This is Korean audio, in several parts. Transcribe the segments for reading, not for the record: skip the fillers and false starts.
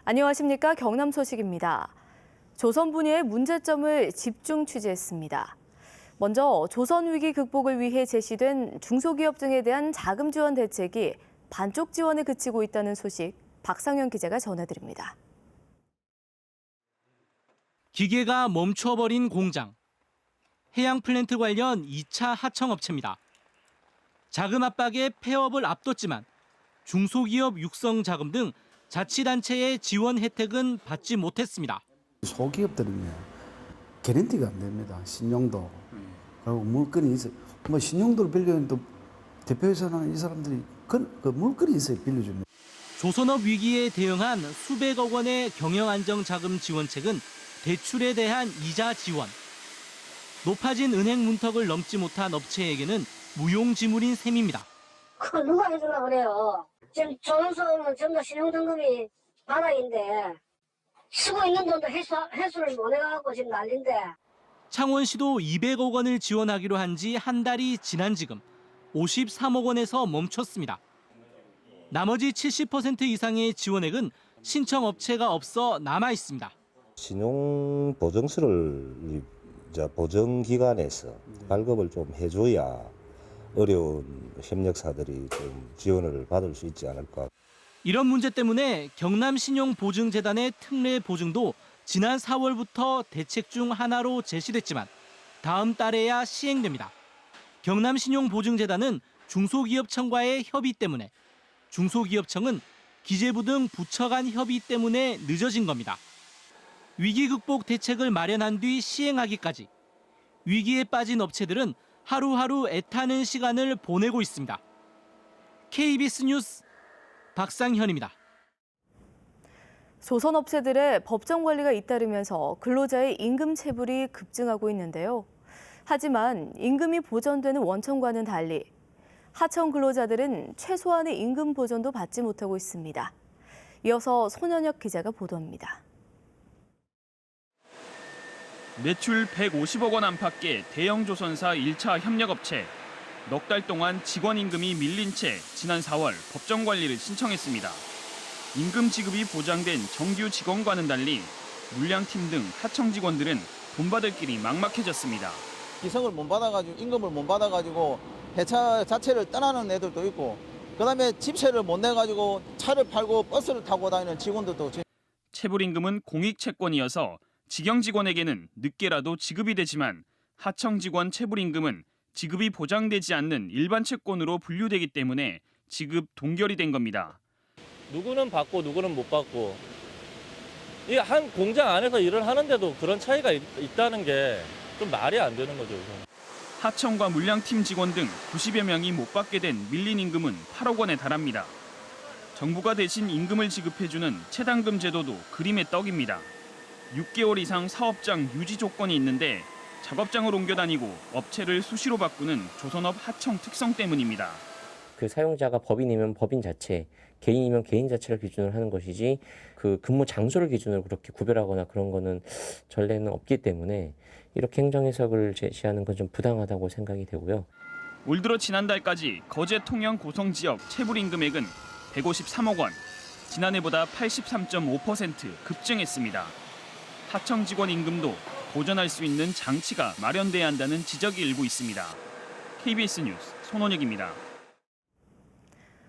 안녕하십니까? 경남 소식입니다. 조선 분야의 문제점을 집중 취재했습니다. 먼저 조선 위기 극복을 위해 제시된 중소기업 등에 대한 자금 지원 대책이 반쪽 지원에 그치고 있다는 소식 박상현 기자가 전해드립니다. 기계가 멈춰버린 공장. 해양 플랜트 관련 2차 하청업체입니다. 자금 압박에 폐업을 앞뒀지만 중소기업 육성 자금 등 자치단체의 지원 혜택은 받지 못했습니다. 소기업들은요, 개런티가 안 됩니다. 신용도. 그리고 물건이 있어요. 뭐 신용도를 빌려면 또 대표이사나 이 사람들이 그 물건이 있어야 빌려줍니다. 조선업 위기에 대응한 수백억 원의 경영안정자금 지원책은 대출에 대한 이자 지원. 높아진 은행 문턱을 넘지 못한 업체에게는 무용지물인 셈입니다. 그걸 누가 해주려고 그래요. 지금 조선소는 전부 다 신용등급이 바닥인데 쓰고 있는 돈도 회수를 못 해가지고 지금 난린데. 창원시도 200억 원을 지원하기로 한 지 한 달이 지난 지금 53억 원에서 멈췄습니다. 나머지 70% 이상의 지원액은 신청업체가 없어 남아 있습니다. 신용보증서를 보증기관에서 발급을 좀 해줘야 어려운 협력사들이 좀 지원을 받을 수 있지 않을까. 이런 문제 때문에 경남신용보증재단의 특례 보증도 지난 4월부터 대책 중 하나로 제시됐지만 다음 달에야 시행됩니다. 경남신용보증재단은 중소기업청과의 협의 때문에, 중소기업청은 기재부 등 부처 간 협의 때문에 늦어진 겁니다. 위기 극복 대책을 마련한 뒤 시행하기까지 위기에 빠진 업체들은 하루하루 애타는 시간을 보내고 있습니다. KBS 뉴스 박상현입니다. 조선업체들의 법정 관리가 잇따르면서 근로자의 임금 체불이 급증하고 있는데요. 하지만 임금이 보전되는 원청과는 달리 하청 근로자들은 최소한의 임금 보전도 받지 못하고 있습니다. 이어서 손현혁 기자가 보도합니다. 매출 150억 원 안팎의 대형 조선사 1차 협력업체. 넉 달 동안 직원 임금이 밀린 채 지난 4월 법정 관리를 신청했습니다. 임금 지급이 보장된 정규 직원과는 달리 물량팀 등 하청 직원들은 돈 받을 길이 막막해졌습니다. 기성을 못 받아가지고 임금을 못 받아가지고 회사 자체를 떠나는 애들도 있고, 그다음에 집세를 못 내가지고 차를 팔고 버스를 타고 다니는 직원들도. 체불 임금은 공익 채권이어서 직영 직원에게는 늦게라도 지급이 되지만 하청 직원 체불 임금은 지급이 보장되지 않는 일반 채권으로 분류되기 때문에 지급 동결이 된 겁니다. 누구는 받고 누구는 못 받고, 이 한 공장 안에서 일을 하는데도 그런 차이가 있다는 게 좀 말이 안 되는 거죠. 하청과 물량팀 직원 등 90여 명이 못 받게 된 밀린 임금은 8억 원에 달합니다. 정부가 대신 임금을 지급해주는 체당금 제도도 그림의 떡입니다. 6개월 이상 사업장 유지 조건이 있는데 작업장을 옮겨 다니고 업체를 수시로 바꾸는 조선업 하청 특성 때문입니다. 그 사용자가 법인이면 법인 자체, 개인이면 개인 자체를 기준으로 하는 것이지 그 근무 장소를 기준으로 그렇게 구별하거나 그런 거는 전례는 없기 때문에 이렇게 행정해석을 제시하는 건 좀 부당하다고 생각이 되고요. 올 들어 지난달까지 거제 통영 고성 지역 체불 임금액은 153억 원, 지난해보다 83.5% 급증했습니다. 하청 직원 임금도 보전할 수 있는 장치가 마련돼야 한다는 지적이 일고 있습니다. KBS 뉴스 손원혁입니다.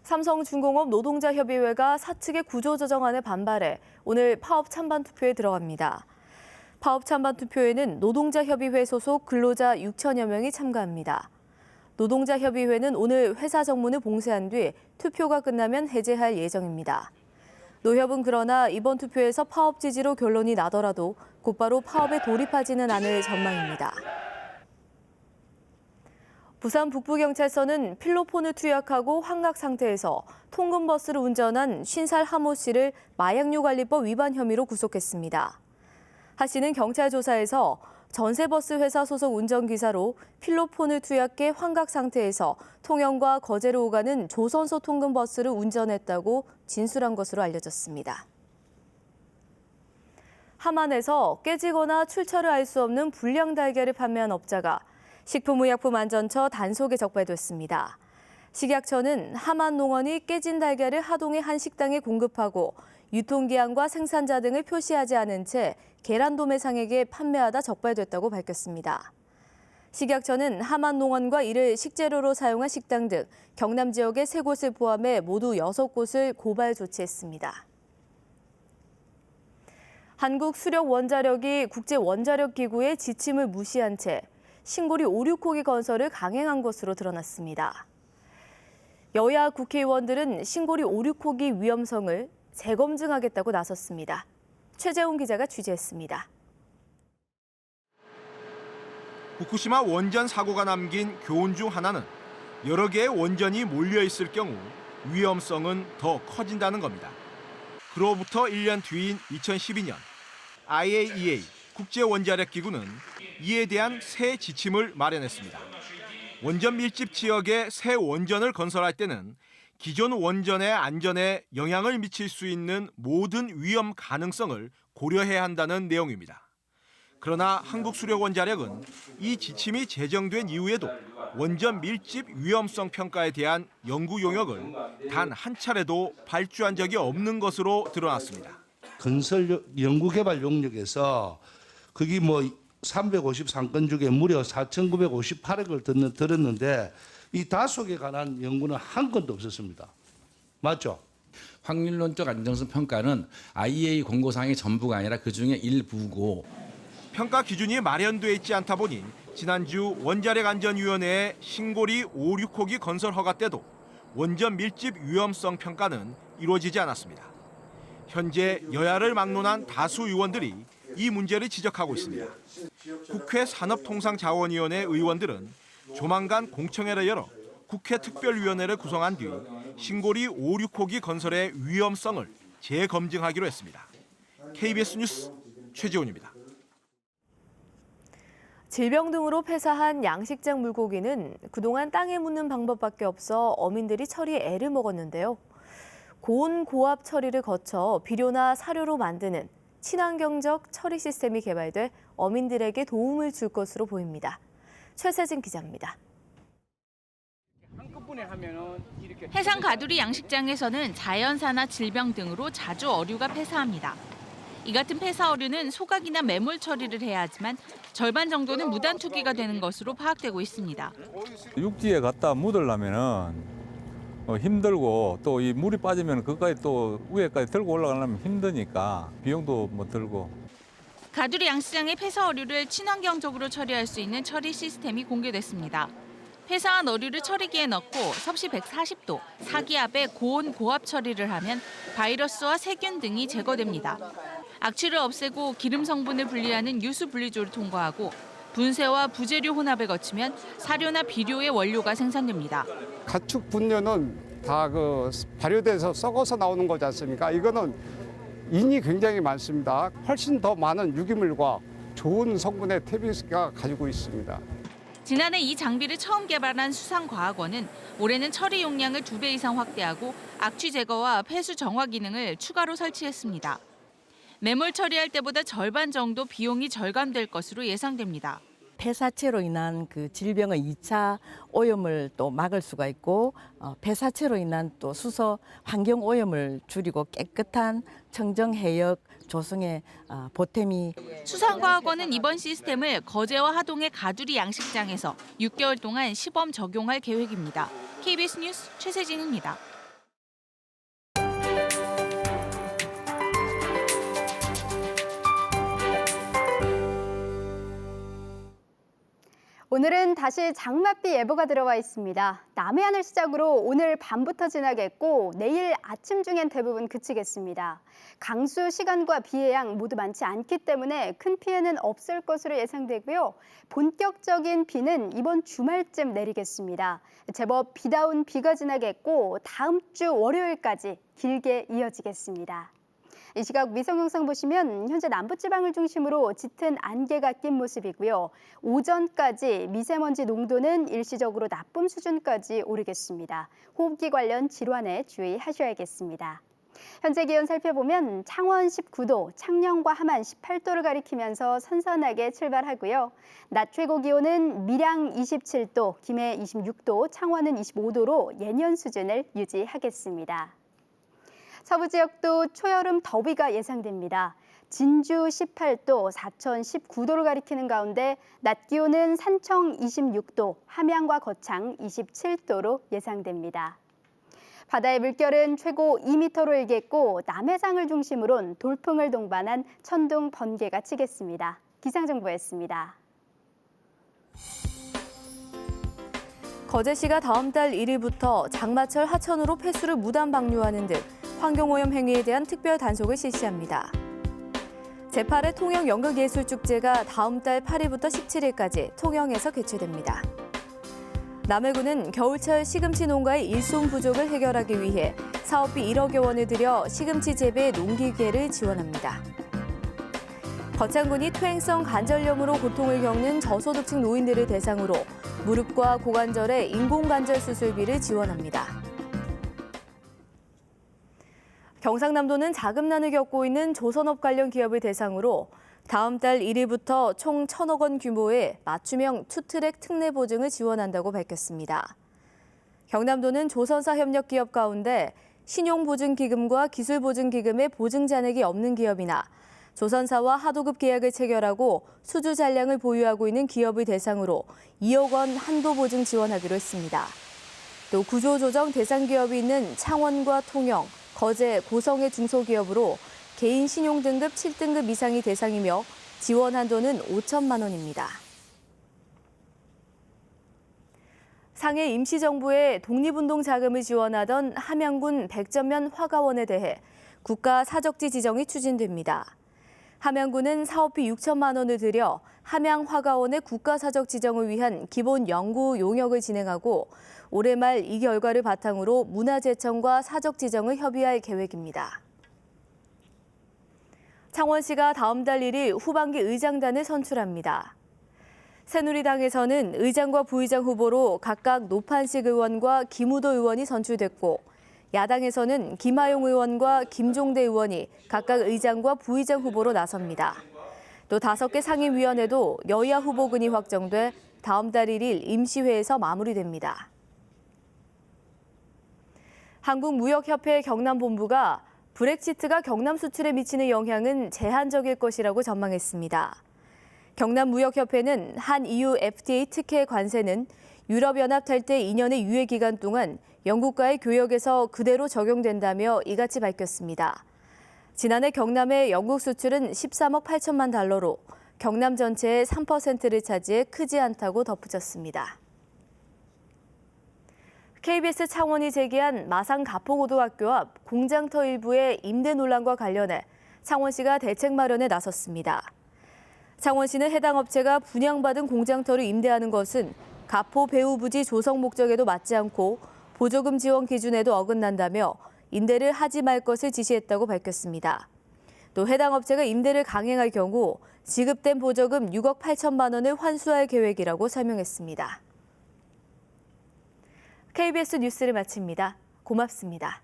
삼성중공업 노동자협의회가 사측의 구조조정안에 반발해 오늘 파업 찬반 투표에 들어갑니다. 파업 찬반 투표에는 노동자협의회 소속 근로자 6천여 명이 참가합니다. 노동자협의회는 오늘 회사 정문을 봉쇄한 뒤 투표가 끝나면 해제할 예정입니다. 노협은 그러나 이번 투표에서 파업 지지로 결론이 나더라도 곧바로 파업에 돌입하지는 않을 전망입니다. 부산 북부경찰서는 필로폰을 투약하고 환각 상태에서 통근버스를 운전한 50살 하모 씨를 마약류관리법 위반 혐의로 구속했습니다. 하 씨는 경찰 조사에서 전세버스 회사 소속 운전기사로 필로폰을 투약해 환각 상태에서 통영과 거제로 오가는 조선소 통근버스를 운전했다고 진술한 것으로 알려졌습니다. 함안에서 깨지거나 출처를 알 수 없는 불량 달걀을 판매한 업자가 식품의약품안전처 단속에 적발됐습니다. 식약처는 함안 농원이 깨진 달걀을 하동의 한 식당에 공급하고 유통기한과 생산자 등을 표시하지 않은 채 계란 도매상에게 판매하다 적발됐다고 밝혔습니다. 식약처는 하만농원과 이를 식재료로 사용한 식당 등 경남 지역의 3곳을 포함해 모두 6곳을 고발 조치했습니다. 한국수력원자력이 국제원자력기구의 지침을 무시한 채 신고리 5, 6호기 건설을 강행한 것으로 드러났습니다. 여야 국회의원들은 신고리 5, 6호기 위험성을 재검증하겠다고 나섰습니다. 최재훈 기자가 취재했습니다. 후쿠시마 원전 사고가 남긴 교훈 중 하나는 여러 개의 원전이 몰려 있을 경우 위험성은 더 커진다는 겁니다. 그로부터 1년 뒤인 2012년 IAEA 국제원자력기구는 이에 대한 새 지침을 마련했습니다. 원전 밀집 지역에 새 원전을 건설할 때는 기존 원전의 안전에 영향을 미칠 수 있는 모든 위험 가능성을 고려해야 한다는 내용입니다. 그러나 한국수력원자력은 이 지침이 제정된 이후에도 원전 밀집 위험성 평가에 대한 연구 용역을 단 한 차례도 발주한 적이 없는 것으로 드러났습니다. 건설 연구개발 용역에서 거기 353건 중에 무려 4,958억을 들었는데 이 다속에 관한 연구는 한 건도 없었습니다. 맞죠? 확률론적 안정성 평가는 IEA 권고사항의 전부가 아니라 그중에 일부고 평가 기준이 마련돼 있지 않다 보니 지난주 원자력안전위원회의 신고리 5, 6호기 건설 허가 때도 원전 밀집 위험성 평가는 이루어지지 않았습니다. 현재 여야를 막론한 다수 의원들이 이 문제를 지적하고 있습니다. 국회 산업통상자원위원회 의원들은 조만간 공청회를 열어 국회 특별위원회를 구성한 뒤 신고리 5, 6호기 건설의 위험성을 재검증하기로 했습니다. KBS 뉴스 최재훈입니다. 질병 등으로 폐사한 양식장 물고기는 그동안 땅에 묻는 방법밖에 없어 어민들이 처리에 애를 먹었는데요. 고온 고압 처리를 거쳐 비료나 사료로 만드는 친환경적 처리 시스템이 개발돼 어민들에게 도움을 줄 것으로 보입니다. 최세진 기자입니다. 해상 가두리 양식장에서는 자연사나 질병 등으로 자주 어류가 폐사합니다. 이 같은 폐사 어류는 소각이나 매몰 처리를 해야 하지만 절반 정도는 무단 투기가 되는 것으로 파악되고 있습니다. 육지에 갖다 묻으려면은 힘들고 또 이 물이 빠지면 그까지 또 위에까지 들고 올라가려면 힘드니까 비용도 들고. 가두리 양식장의 폐사 어류를 친환경적으로 처리할 수 있는 처리 시스템이 공개됐습니다. 폐사한 어류를 처리기에 넣고 섭씨 140도, 사기압의 고온 고압 처리를 하면 바이러스와 세균 등이 제거됩니다. 악취를 없애고 기름 성분을 분리하는 유수 분리조를 통과하고 분쇄와 부재료 혼합을 거치면 사료나 비료의 원료가 생산됩니다. 가축 분뇨는 다 발효돼서 썩어서 나오는 거지 않습니까? 이거는 인이 굉장히 많습니다. 훨씬 더 많은 유기물과 좋은 성분의 퇴비가 가지고 있습니다. 지난해 이 장비를 처음 개발한 수상과학원은 올해는 처리 용량을 2배 이상 확대하고 악취 제거와 폐수 정화 기능을 추가로 설치했습니다. 매몰 처리할 때보다 절반 정도 비용이 절감될 것으로 예상됩니다. 폐사체로 인한 그 질병의 2차 오염을 또 막을 수가 있고 폐사체로 인한 또 수소 환경 오염을 줄이고 깨끗한 청정 해역 조성에 보탬이. 수상과학원은 이번 시스템을 거제와 하동의 가두리 양식장에서 6개월 동안 시범 적용할 계획입니다. KBS 뉴스 최세진입니다. 오늘은 다시 장맛비 예보가 들어와 있습니다. 남해안을 시작으로 오늘 밤부터 지나겠고 내일 아침 중엔 대부분 그치겠습니다. 강수 시간과 비의 양 모두 많지 않기 때문에 큰 피해는 없을 것으로 예상되고요. 본격적인 비는 이번 주말쯤 내리겠습니다. 제법 비다운 비가 지나겠고 다음 주 월요일까지 길게 이어지겠습니다. 이 시각 위성 영상 보시면 현재 남부지방을 중심으로 짙은 안개가 낀 모습이고요. 오전까지 미세먼지 농도는 일시적으로 나쁨 수준까지 오르겠습니다. 호흡기 관련 질환에 주의하셔야겠습니다. 현재 기온 살펴보면 창원 19도, 창녕과 함안 18도를 가리키면서 선선하게 출발하고요. 낮 최고 기온은 밀양 27도, 김해 26도, 창원은 25도로 예년 수준을 유지하겠습니다. 서부 지역도 초여름 더위가 예상됩니다. 진주 18도, 사천 19도를 가리키는 가운데 낮 기온은 산청 26도, 함양과 거창 27도로 예상됩니다. 바다의 물결은 최고 2m로 일겠고 남해상을 중심으론 돌풍을 동반한 천둥, 번개가 치겠습니다. 기상정보였습니다. 거제시가 다음 달 1일부터 장마철 하천으로 폐수를 무단 방류하는 등 환경오염 행위에 대한 특별 단속을 실시합니다. 제8회 통영 연극예술축제가 다음 달 8일부터 17일까지 통영에서 개최됩니다. 남해군은 겨울철 시금치 농가의 일손 부족을 해결하기 위해 사업비 1억여 원을 들여 시금치 재배 농기계를 지원합니다. 거창군이 퇴행성 관절염으로 고통을 겪는 저소득층 노인들을 대상으로 무릎과 고관절의 인공관절 수술비를 지원합니다. 경상남도는 자금난을 겪고 있는 조선업 관련 기업을 대상으로 다음 달 1일부터 총 1,000억 원 규모의 맞춤형 투트랙 특례 보증을 지원한다고 밝혔습니다. 경남도는 조선사 협력 기업 가운데 신용보증기금과 기술보증기금의 보증 잔액이 없는 기업이나 조선사와 하도급 계약을 체결하고 수주 잔량을 보유하고 있는 기업을 대상으로 2억 원 한도 보증 지원하기로 했습니다. 또 구조조정 대상 기업이 있는 창원과 통영, 거제, 고성의 중소기업으로 개인 신용 등급 7등급 이상이 대상이며 지원 한도는 5천만 원입니다. 상해 임시정부에 독립운동 자금을 지원하던 함양군 백전면 화가원에 대해 국가 사적지 지정이 추진됩니다. 함양군은 사업비 6천만 원을 들여 함양 화가원의 국가 사적 지정을 위한 기본 연구 용역을 진행하고 올해 말 이 결과를 바탕으로 문화재청과 사적 지정을 협의할 계획입니다. 창원시가 다음 달 1일 후반기 의장단을 선출합니다. 새누리당에서는 의장과 부의장 후보로 각각 노판식 의원과 김우도 의원이 선출됐고 야당에서는 김하용 의원과 김종대 의원이 각각 의장과 부의장 후보로 나섭니다. 또 5개 상임위원회도 여야 후보군이 확정돼 다음 달 1일 임시회에서 마무리됩니다. 한국무역협회 경남본부가 브렉시트가 경남 수출에 미치는 영향은 제한적일 것이라고 전망했습니다. 경남무역협회는 한 EU FTA 특혜 관세는 유럽연합 탈퇴 2년의 유예 기간 동안 영국과의 교역에서 그대로 적용된다며 이같이 밝혔습니다. 지난해 경남의 영국 수출은 13억 8천만 달러로 경남 전체의 3%를 차지해 크지 않다고 덧붙였습니다. KBS 창원이 제기한 마산 가포고등학교 앞 공장터 일부의 임대 논란과 관련해 창원시가 대책 마련에 나섰습니다. 창원시는 해당 업체가 분양받은 공장터를 임대하는 것은 가포 배후 부지 조성 목적에도 맞지 않고 보조금 지원 기준에도 어긋난다며 임대를 하지 말 것을 지시했다고 밝혔습니다. 또 해당 업체가 임대를 강행할 경우 지급된 보조금 6억 8천만 원을 환수할 계획이라고 설명했습니다. KBS 뉴스를 마칩니다. 고맙습니다.